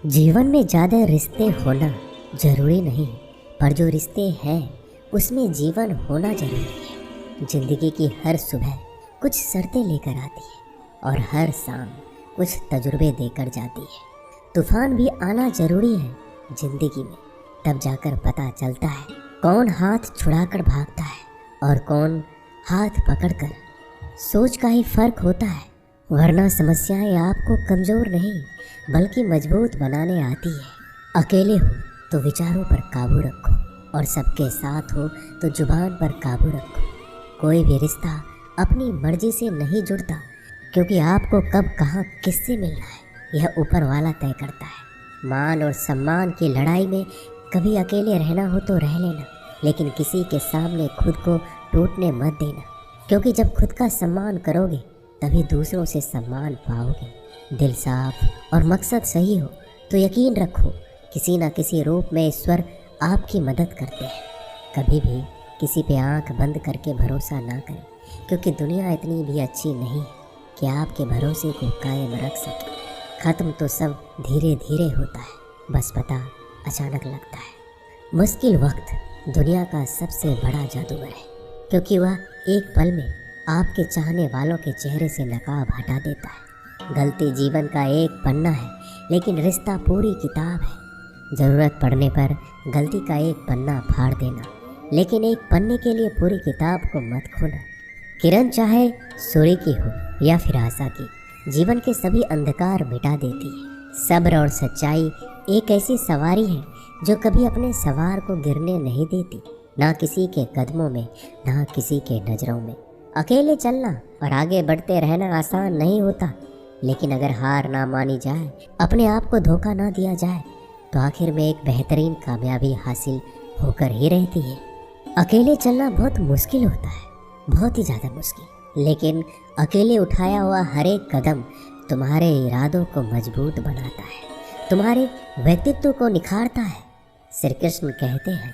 जीवन में ज़्यादा रिश्ते होना ज़रूरी नहीं, पर जो रिश्ते हैं उसमें जीवन होना ज़रूरी है। ज़िंदगी की हर सुबह कुछ शर्तें लेकर आती है और हर शाम कुछ तजुर्बे देकर जाती है। तूफान भी आना ज़रूरी है ज़िंदगी में, तब जाकर पता चलता है कौन हाथ छुड़ाकर भागता है और कौन हाथ पकड़कर। सोच का ही फ़र्क होता है, वरना समस्याएं आपको कमज़ोर नहीं बल्कि मजबूत बनाने आती है। अकेले हो तो विचारों पर काबू रखो और सबके साथ हो तो जुबान पर काबू रखो। कोई भी रिश्ता अपनी मर्जी से नहीं जुड़ता, क्योंकि आपको कब कहाँ किससे मिलना है यह ऊपर वाला तय करता है। मान और सम्मान की लड़ाई में कभी अकेले रहना हो तो रह लेना, लेकिन किसी के सामने खुद को टूटने मत देना, क्योंकि जब खुद का सम्मान करोगे तभी दूसरों से सम्मान पाओगे। दिल साफ और मकसद सही हो तो यकीन रखो किसी न किसी रूप में ईश्वर आपकी मदद करते हैं। कभी भी किसी पे आंख बंद करके भरोसा ना करें, क्योंकि दुनिया इतनी भी अच्छी नहीं है कि आपके भरोसे को कायम रख सके। ख़त्म तो सब धीरे धीरे होता है, बस पता अचानक लगता है। मुश्किल वक्त दुनिया का सबसे बड़ा जादूगर है, क्योंकि वह एक पल में आपके चाहने वालों के चेहरे से नकाब हटा देता है। गलती जीवन का एक पन्ना है, लेकिन रिश्ता पूरी किताब है। ज़रूरत पड़ने पर गलती का एक पन्ना फाड़ देना, लेकिन एक पन्ने के लिए पूरी किताब को मत खोना। किरण चाहे सूर्य की हो या फिर आशा की, जीवन के सभी अंधकार मिटा देती है। सब्र और सच्चाई एक ऐसी सवारी है जो कभी अपने सवार को गिरने नहीं देती, ना किसी के कदमों में ना किसी के नज़रों में। अकेले चलना और आगे बढ़ते रहना आसान नहीं होता, लेकिन अगर हार ना मानी जाए, अपने आप को धोखा ना दिया जाए, तो आखिर में एक बेहतरीन कामयाबी हासिल होकर ही रहती है। अकेले चलना बहुत मुश्किल होता है, बहुत ही ज़्यादा मुश्किल, लेकिन अकेले उठाया हुआ हर एक कदम तुम्हारे इरादों को मजबूत बनाता है, तुम्हारे व्यक्तित्व को निखारता है। श्री कृष्ण कहते हैं,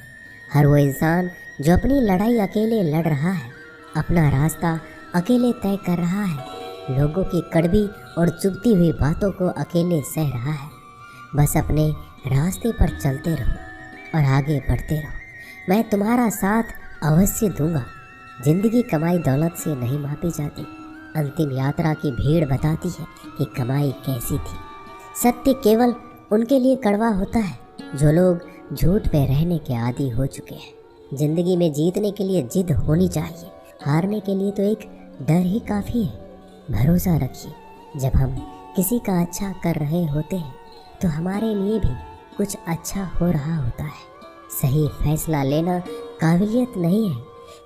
हर वो इंसान जो अपनी लड़ाई अकेले लड़ रहा है, अपना रास्ता अकेले तय कर रहा है, लोगों की कड़वी और चुभती हुई बातों को अकेले सह रहा है, बस अपने रास्ते पर चलते रहो और आगे बढ़ते रहो। मैं तुम्हारा साथ अवश्य दूंगा। जिंदगी कमाई दौलत से नहीं मापी जाती, अंतिम यात्रा की भीड़ बताती है कि कमाई कैसी थी। सत्य केवल उनके लिए कड़वा होता है जो लोग झूठ पे रहने के आदी हो चुके हैं। जिंदगी में जीतने के लिए जिद होनी चाहिए, हारने के लिए तो एक डर ही काफ़ी है। भरोसा रखिए, जब हम किसी का अच्छा कर रहे होते हैं तो हमारे लिए भी कुछ अच्छा हो रहा होता है। सही फैसला लेना काबिलियत नहीं है,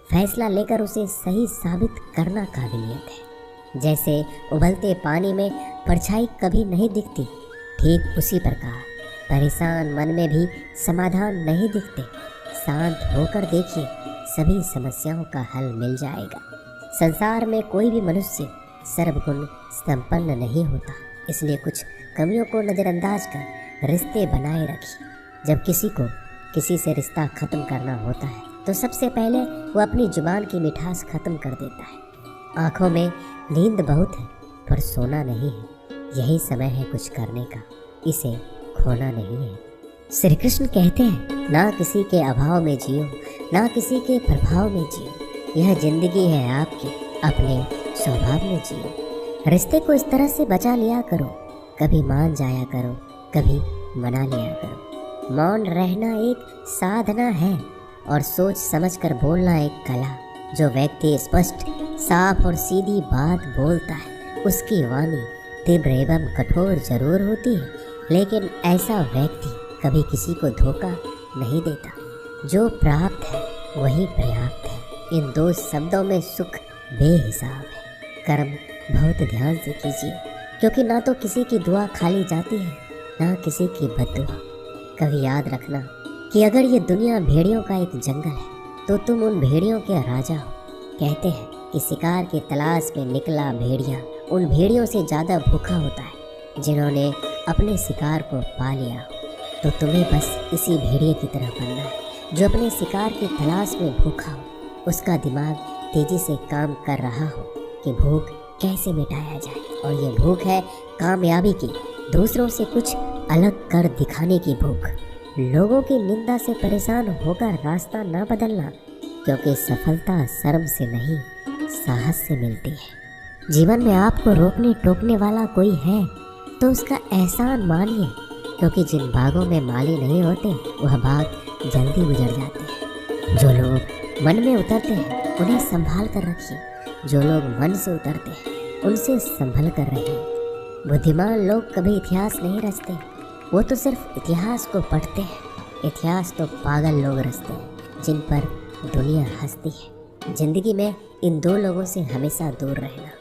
फैसला लेकर उसे सही साबित करना काबिलियत है। जैसे उबलते पानी में परछाई कभी नहीं दिखती, ठीक उसी प्रकार परेशान मन में भी समाधान नहीं दिखते। शांत होकर देखिए, सभी समस्याओं का हल मिल जाएगा। संसार में कोई भी मनुष्य सर्वगुण संपन्न नहीं होता, इसलिए कुछ कमियों को नज़रअंदाज कर रिश्ते बनाए रखिए। जब किसी को किसी से रिश्ता ख़त्म करना होता है तो सबसे पहले वो अपनी जुबान की मिठास ख़त्म कर देता है। आँखों में नींद बहुत है पर सोना नहीं है, यही समय है कुछ करने का, इसे खोना नहीं है। श्री कृष्ण कहते हैं, ना किसी के अभाव में जियो, ना किसी के प्रभाव में जियो। यह जिंदगी है आपकी, अपने स्वभाव में जियो। रिश्ते को इस तरह से बचा लिया करो, कभी मान जाया करो, कभी मना लिया करो। मौन रहना एक साधना है और सोच समझकर बोलना एक कला। जो व्यक्ति स्पष्ट, साफ और सीधी बात बोलता है, उसकी वाणी तीव्र एवं कठोर जरूर होती है, लेकिन ऐसा व्यक्ति कभी किसी को धोखा नहीं देता। जो प्राप्त है वही पर्याप्त है। इन दो शब्दों में सुख बेहिसाब है। कर्म बहुत ध्यान से कीजिए, क्योंकि ना तो किसी की दुआ खाली जाती है, ना किसी की बद्दुआ। कभी याद रखना कि अगर ये दुनिया भेड़ियों का एक जंगल है तो तुम उन भेड़ियों के राजा हो। कहते हैं कि शिकार की तलाश में निकला भेड़िया उन भेड़ियों से ज़्यादा भूखा होता है जिन्होंने अपने शिकार को पा लिया हो। तो तुम्हें बस इसी भेड़िए की तरह बनना है जो अपने शिकार की तलाश में भूखा हो। उसका दिमाग तेजी से काम कर रहा हो कि भूख कैसे मिटाया जाए, और ये भूख है कामयाबी की, दूसरों से कुछ अलग कर दिखाने की भूख, लोगों की निंदा से परेशान होकर रास्ता ना बदलना, क्योंकि सफलता शर्म से नहीं साहस से मिलती है। जीवन में आपको रोकने टोकने वाला कोई है तो उसका एहसान मानिए, क्योंकि जिन बागों में माली नहीं होते वह बाग जल्दी गुजर जाते हैं। जो लोग मन में उतरते हैं उन्हें संभाल कर रखिए, जो लोग मन से उतरते हैं उनसे संभल कर रहिए। बुद्धिमान लोग कभी इतिहास नहीं रचते, वो तो सिर्फ इतिहास को पढ़ते हैं। इतिहास तो पागल लोग रचते हैं जिन पर दुनिया हंसती है। जिंदगी में इन दो लोगों से हमेशा दूर रहना,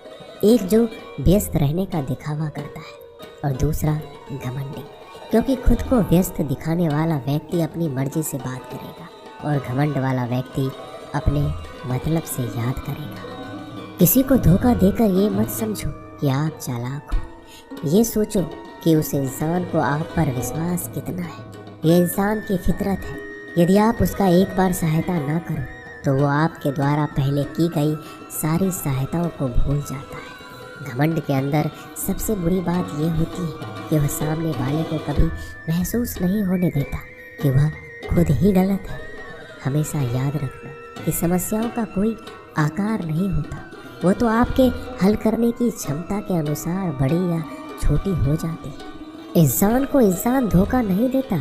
एक जो व्यस्त रहने का दिखावा करता है और दूसरा घमंडी, क्योंकि खुद को व्यस्त दिखाने वाला व्यक्ति अपनी मर्जी से बात करेगा और घमंड वाला व्यक्ति अपने मतलब से याद करेगा। किसी को धोखा देकर ये मत समझो कि आप चालाक हो, ये सोचो कि उस इंसान को आप पर विश्वास कितना है। ये इंसान की फितरत है, यदि आप उसका एक बार सहायता ना करो तो वो आपके द्वारा पहले की गई सारी सहायताओं को भूल जाता है। घमंड के अंदर सबसे बुरी बात ये होती है कि वह सामने वाले को कभी महसूस नहीं होने देता कि वह खुद ही गलत है। हमेशा याद रखना कि समस्याओं का कोई आकार नहीं होता, वो तो आपके हल करने की क्षमता के अनुसार बड़ी या छोटी हो जाती है। इंसान को इंसान धोखा नहीं देता,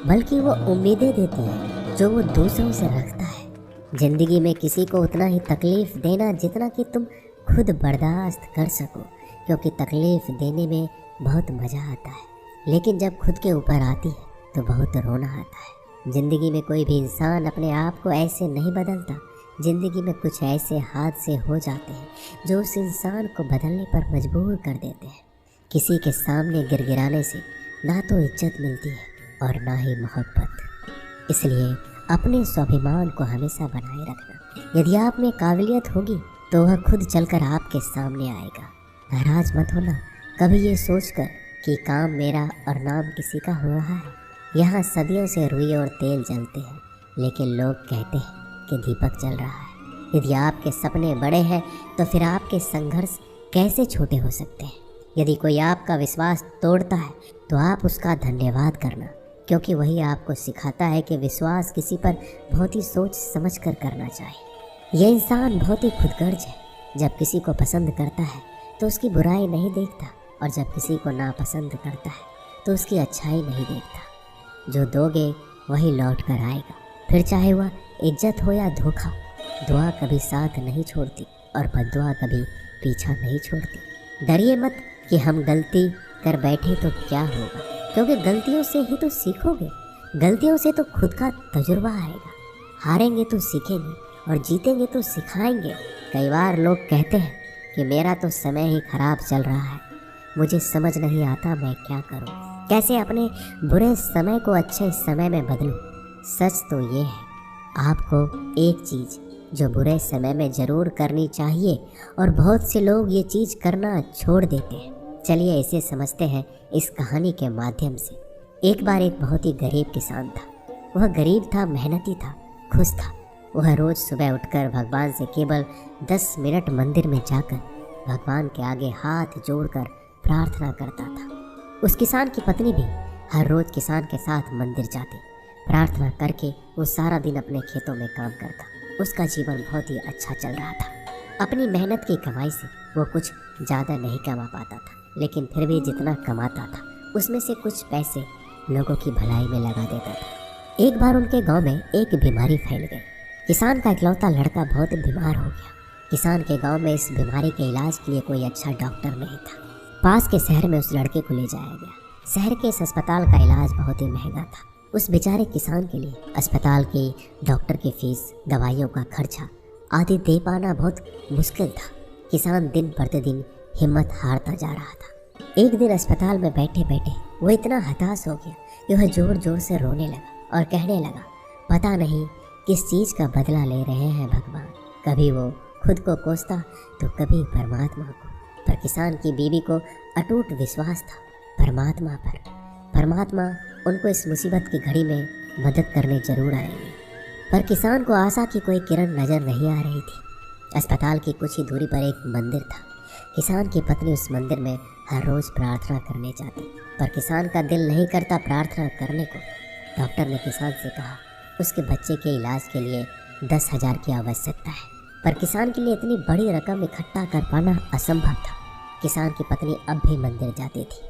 बल्कि वो उम्मीदें देती है जो वो दूसरों से रखता है। जिंदगी में किसी को उतना ही तकलीफ देना जितना कि तुम खुद बर्दाश्त कर सको, क्योंकि तकलीफ देने में बहुत मज़ा आता है, लेकिन जब खुद के ऊपर आती है तो बहुत रोना आता है। ज़िंदगी में कोई भी इंसान अपने आप को ऐसे नहीं बदलता। ज़िंदगी में कुछ ऐसे हादसे हो जाते हैं जो उस इंसान को बदलने पर मजबूर कर देते हैं। किसी के सामने गिड़गिड़ाने से ना तो इज्जत मिलती है और ना ही मोहब्बत। इसलिए अपने स्वाभिमान को हमेशा बनाए रखना। यदि आप में काबिलियत होगी तो वह खुद चलकर आपके सामने आएगा। नाराज मत होना कभी ये सोचकर कि काम मेरा और नाम किसी का हो रहा है। यहाँ सदियों से रुई और तेल जलते हैं, लेकिन लोग कहते हैं कि दीपक जल रहा है। यदि आपके सपने बड़े हैं तो फिर आपके संघर्ष कैसे छोटे हो सकते हैं। यदि कोई आपका विश्वास तोड़ता है तो आप उसका धन्यवाद करना, क्योंकि वही आपको सिखाता है कि विश्वास किसी पर बहुत ही सोच समझ कर करना चाहिए। यह इंसान बहुत ही खुदगर्ज है। जब किसी को पसंद करता है तो उसकी बुराई नहीं देखता, और जब किसी को नापसंद करता है तो उसकी अच्छाई नहीं देखता। जो दोगे वही लौट कर आएगा, फिर चाहे वह इज्जत हो या धोखा। दुआ कभी साथ नहीं छोड़ती और बद्दुआ कभी पीछा नहीं छोड़ती। डरिए मत कि हम गलती कर बैठे तो क्या होगा, क्योंकि गलतियों से ही तो सीखोगे। गलतियों से तो खुद का तजुर्बा आएगा। हारेंगे तो सीखेंगे और जीतेंगे तो सिखाएंगे। कई बार लोग कहते हैं कि मेरा तो समय ही खराब चल रहा है, मुझे समझ नहीं आता मैं क्या करूं, कैसे अपने बुरे समय को अच्छे समय में बदलूं। सच तो ये है, आपको एक चीज़ जो बुरे समय में ज़रूर करनी चाहिए और बहुत से लोग ये चीज़ करना छोड़ देते हैं। चलिए इसे समझते हैं इस कहानी के माध्यम से। एक बार एक बहुत ही गरीब किसान था। वह गरीब था, मेहनती था, खुश था। वह रोज़ सुबह उठकर भगवान से केवल 10 मिनट मंदिर में जाकर भगवान के आगे हाथ जोड़कर प्रार्थना करता था। उस किसान की पत्नी भी हर रोज़ किसान के साथ मंदिर जाती। प्रार्थना करके वो सारा दिन अपने खेतों में काम करता। उसका जीवन बहुत ही अच्छा चल रहा था। अपनी मेहनत की कमाई से वो कुछ ज़्यादा नहीं कमा पाता था, लेकिन फिर भी जितना कमाता था उसमें से कुछ पैसे लोगों की भलाई में लगा देता था। एक बार उनके गांव में एक बीमारी फैल गई। किसान का इकलौता लड़का बहुत बीमार हो गया। किसान के गांव में इस बीमारी के इलाज के लिए कोई अच्छा डॉक्टर नहीं था। पास के शहर में उस लड़के को ले जाया गया। शहर के इस अस्पताल का इलाज बहुत ही महंगा था। उस बेचारे किसान के लिए अस्पताल की डॉक्टर की फीस, दवाइयों का खर्चा आदि दे पाना बहुत मुश्किल था। किसान दिन प्रतिदिन हिम्मत हारता जा रहा था। एक दिन अस्पताल में बैठे बैठे वो इतना हताश हो गया कि वह जोर जोर से रोने लगा और कहने लगा, पता नहीं किस चीज़ का बदला ले रहे हैं भगवान। कभी वो खुद को कोसता तो कभी परमात्मा को। पर किसान की बीवी को अटूट विश्वास था परमात्मा पर। परमात्मा उनको इस मुसीबत की घड़ी में मदद करने जरूर आएंगे। पर किसान को आशा की कोई किरण नज़र नहीं आ रही थी। अस्पताल की कुछ ही दूरी पर एक मंदिर था। किसान की पत्नी उस मंदिर में हर रोज़ प्रार्थना करने जाती, पर किसान का दिल नहीं करता प्रार्थना करने को। डॉक्टर ने किसान से कहा उसके बच्चे के इलाज के लिए 10,000 की आवश्यकता है, पर किसान के लिए इतनी बड़ी रकम इकट्ठा कर पाना असंभव था। किसान की पत्नी अब भी मंदिर जाती थी।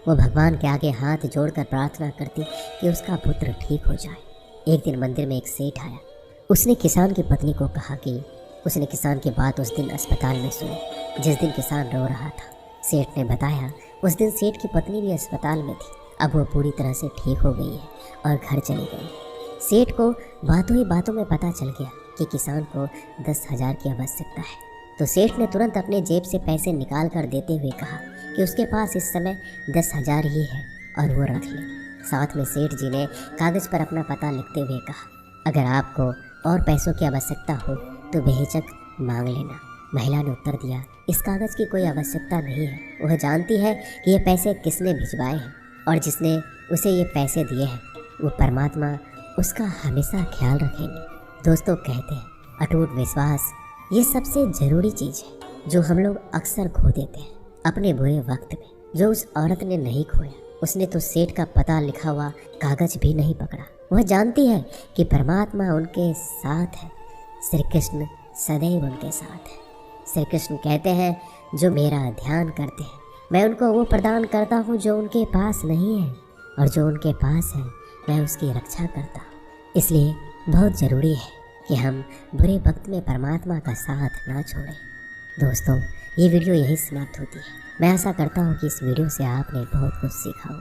वो भगवान के आगे हाथ जोड़कर प्रार्थना करती कि उसका पुत्र ठीक हो जाए। एक दिन मंदिर में एक सेठ आया। उसने किसान की पत्नी को कहा कि उसने किसान की बात उस दिन अस्पताल में सुनी जिस दिन किसान रो रहा था। सेठ ने बताया उस दिन सेठ की पत्नी भी अस्पताल में थी। अब वो पूरी तरह से ठीक हो गई है और घर चली गई। सेठ को बातों ही बातों में पता चल गया कि किसान को 10,000 की आवश्यकता है, तो सेठ ने तुरंत अपने जेब से पैसे निकाल कर देते हुए कहा कि उसके पास इस समय 10,000 ही है और वो रख ले। साथ में सेठ जी ने कागज़ पर अपना पता लिखते हुए कहा अगर आपको और पैसों की आवश्यकता हो तो बेहिचक मांग लेना। महिला ने उत्तर दिया इस कागज़ की कोई आवश्यकता नहीं है। वह जानती है कि ये पैसे किसने भिजवाए हैं और जिसने उसे ये पैसे दिए हैं वो परमात्मा उसका हमेशा ख्याल रखेंगे। दोस्तों कहते हैं अटूट विश्वास ये सबसे ज़रूरी चीज़ है जो हम लोग अक्सर खो देते हैं अपने बुरे वक्त में। जो उस औरत ने नहीं खोया, उसने तो सेठ का पता लिखा हुआ कागज भी नहीं पकड़ा। वह जानती है कि परमात्मा उनके साथ है, श्री कृष्ण सदैव उनके साथ है। श्री कृष्ण कहते हैं जो मेरा ध्यान करते हैं मैं उनको वो प्रदान करता हूँ जो उनके पास नहीं है, और जो उनके पास है मैं उसकी रक्षा करता हूँ। इसलिए बहुत ज़रूरी है कि हम बुरे वक्त में परमात्मा का साथ ना छोड़ें। दोस्तों ये वीडियो यहीं समाप्त होती है। मैं आशा करता हूँ कि इस वीडियो से आपने बहुत कुछ सीखा हो।